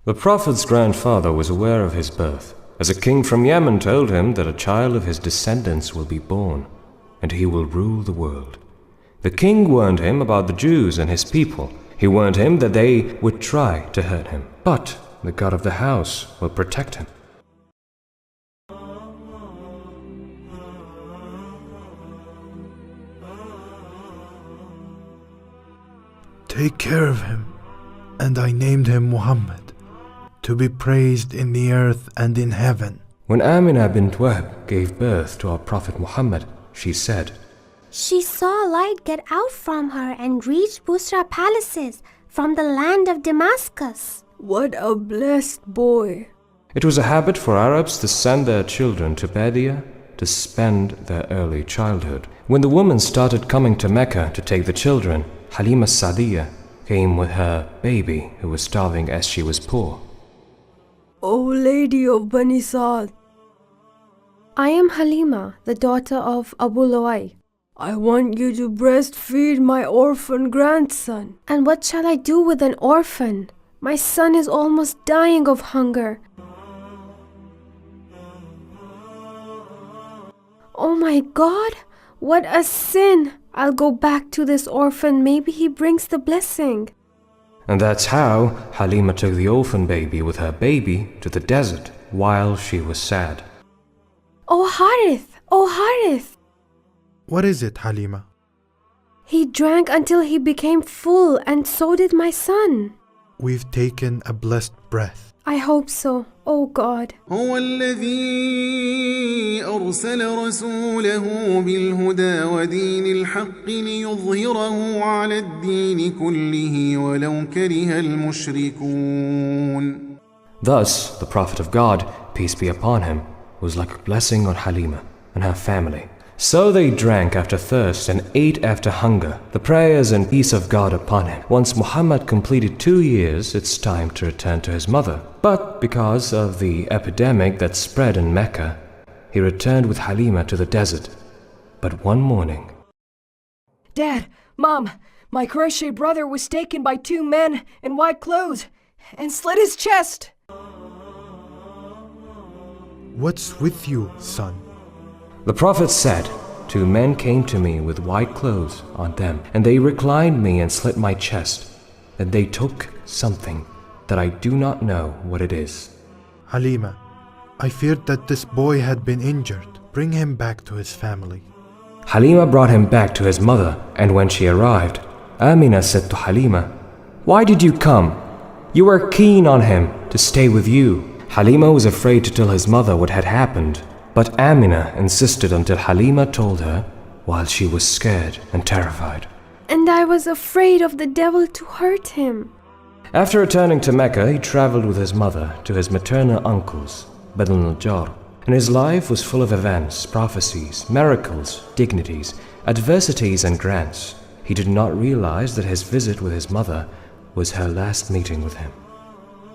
The Prophet's grandfather was aware of his birth, as a king from Yemen told him that a child of his descendants will be born, and he will rule the world. The king warned him about the Jews and his people. He warned him that they would try to hurt him, but the God of the house will protect him. Take care of him, and I named him Muhammad, to be praised in the earth and in heaven. When Amina bint Wahb gave birth to our Prophet Muhammad, she said, She saw light get out from her and reached Busra palaces from the land of Damascus. What a blessed boy. It was a habit for Arabs to send their children to Badia to spend their early childhood. When the woman started coming to Mecca to take the children, Halima Sa'diyah came with her baby who was starving as she was poor. O Lady of Bani Sa'd, I am Halima, the daughter of Abu Luay. I want you to breastfeed my orphan grandson. And what shall I do with an orphan? My son is almost dying of hunger. Oh my God, what a sin! I'll go back to this orphan, maybe he brings the blessing. And that's how Halima took the orphan baby with her baby to the desert while she was sad. Oh Harith! Oh Harith! What is it, Halima? He drank until he became full, and so did my son. We've taken a blessed breath. I hope so, oh God. هو الذي أرسل رسوله بالهدى ودين الحق ليظهره على الدين كله ولو كره المشركون. Thus, the Prophet of God, peace be upon him, was like a blessing on Halima and her family. So they drank after thirst and ate after hunger, the prayers and peace of God upon him. Once Muhammad completed 2 years, it's time to return to his mother. But because of the epidemic that spread in Mecca, he returned with Halima to the desert. But one morning... Dad, Mom, my Qurayshi brother was taken by 2 men in white clothes and slit his chest. What's with you, son? The Prophet said, 2 men came to me with white clothes on them, and they reclined me and slit my chest. Then they took something that I do not know what it is. Halima, I feared that this boy had been injured. Bring him back to his family. Halima brought him back to his mother, and when she arrived, Amina said to Halima, Why did you come? You were keen on him to stay with you. Halima was afraid to tell his mother what had happened. But Amina insisted until Halima told her, while she was scared and terrified. And I was afraid of the devil to hurt him. After returning to Mecca, he traveled with his mother to his maternal uncles, Banu al-Najjar, and his life was full of events, prophecies, miracles, dignities, adversities, and grants. He did not realize that his visit with his mother was her last meeting with him.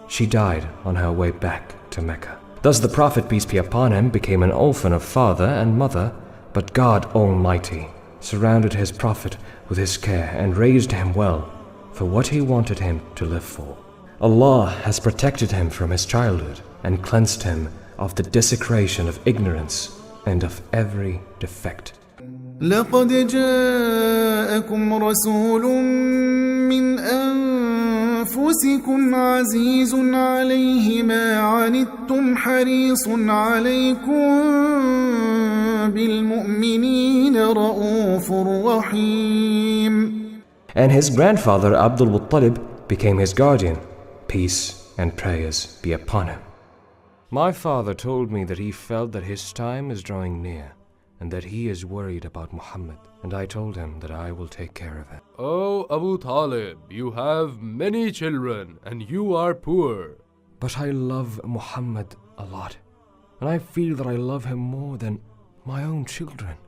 She died on her way back to Mecca. Thus the Prophet, peace be upon him, became an orphan of father and mother, but God Almighty surrounded his Prophet with his care and raised him well for what he wanted him to live for. Allah has protected him from his childhood and cleansed him of the desecration of ignorance and of every defect. لقد جاءكم رسول من أنفسكم عزيز عليه ما عنتم حريص عليكم بالمؤمنين رؤوف رحيم. And his grandfather Abdul Muttalib became his guardian. Peace and prayers be upon him. My father told me that he felt that his time is drawing near, and that he is worried about Muhammad, and I told him that I will take care of him. Oh, Abu Talib, you have many children, and you are poor. But I love Muhammad a lot, and I feel that I love him more than my own children.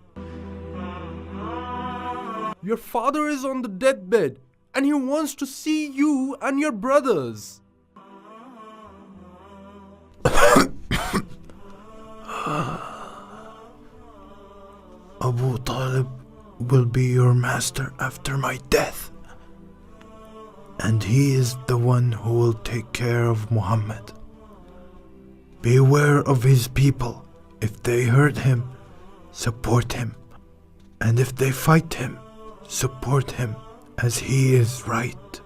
Your father is on the deathbed, and he wants to see you and your brothers. Abu Talib will be your master after my death, and he is the one who will take care of Muhammad. Beware of his people. If they hurt him, support him. And if they fight him, support him as he is right.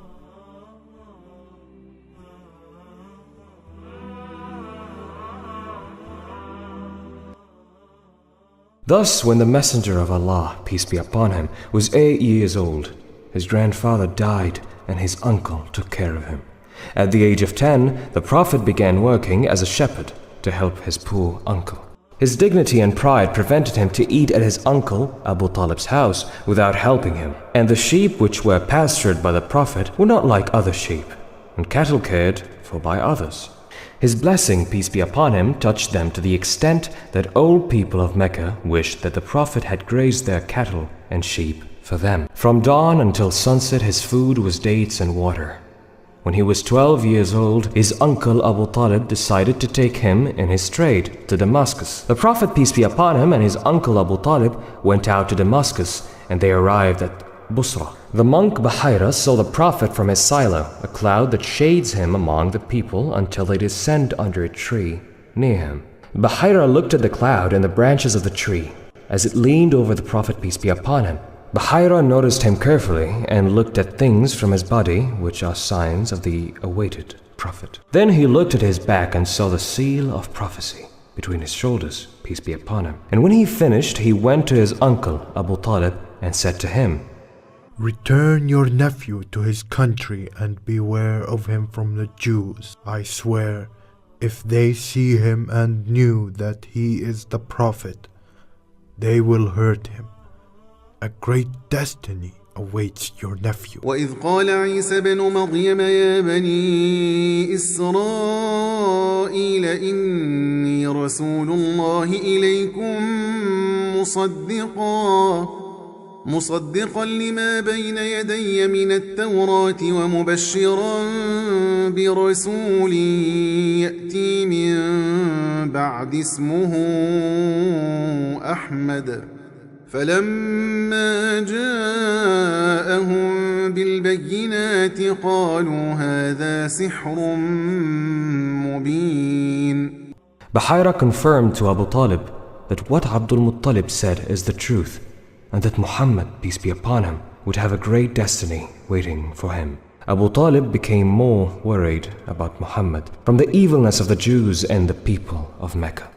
Thus, when the Messenger of Allah, peace be upon him, was 8 years old, his grandfather died and his uncle took care of him. At the age of 10, the Prophet began working as a shepherd to help his poor uncle. His dignity and pride prevented him to eat at his uncle Abu Talib's house without helping him, and the sheep which were pastured by the Prophet were not like other sheep, and cattle cared for by others. His blessing, peace be upon him, touched them to the extent that old people of Mecca wished that the Prophet had grazed their cattle and sheep for them. From dawn until sunset his food was dates and water. When he was 12 years old, his uncle Abu Talib decided to take him in his trade to Damascus. The Prophet, peace be upon him, and his uncle Abu Talib went out to Damascus, and they arrived at Busra. The monk Bahira saw the Prophet from his silo, a cloud that shades him among the people until they descend under a tree near him. Bahira looked at the cloud and the branches of the tree as it leaned over the Prophet, peace be upon him. Bahira noticed him carefully and looked at things from his body, which are signs of the awaited Prophet. Then he looked at his back and saw the seal of prophecy between his shoulders, peace be upon him. And when he finished, he went to his uncle Abu Talib and said to him, Return your nephew to his country and beware of him from the Jews. I swear, if they see him and knew that he is the Prophet, they will hurt him. A great destiny awaits your nephew. وإذ قال عيسى بن مريم يا بني إسرائيل إني رسول الله إليكم مصدقا لما بين يدي من التوراة ومبشرا برسول يأتي من بعد اسمه أحمد فلما جاءهم بالبينات قالوا هذا سحر مبين. Bahira confirmed to Abu Talib that what Abdul Muttalib said is the truth, and that Muhammad, peace be upon him, would have a great destiny waiting for him. Abu Talib became more worried about Muhammad from the evilness of the Jews and the people of Mecca.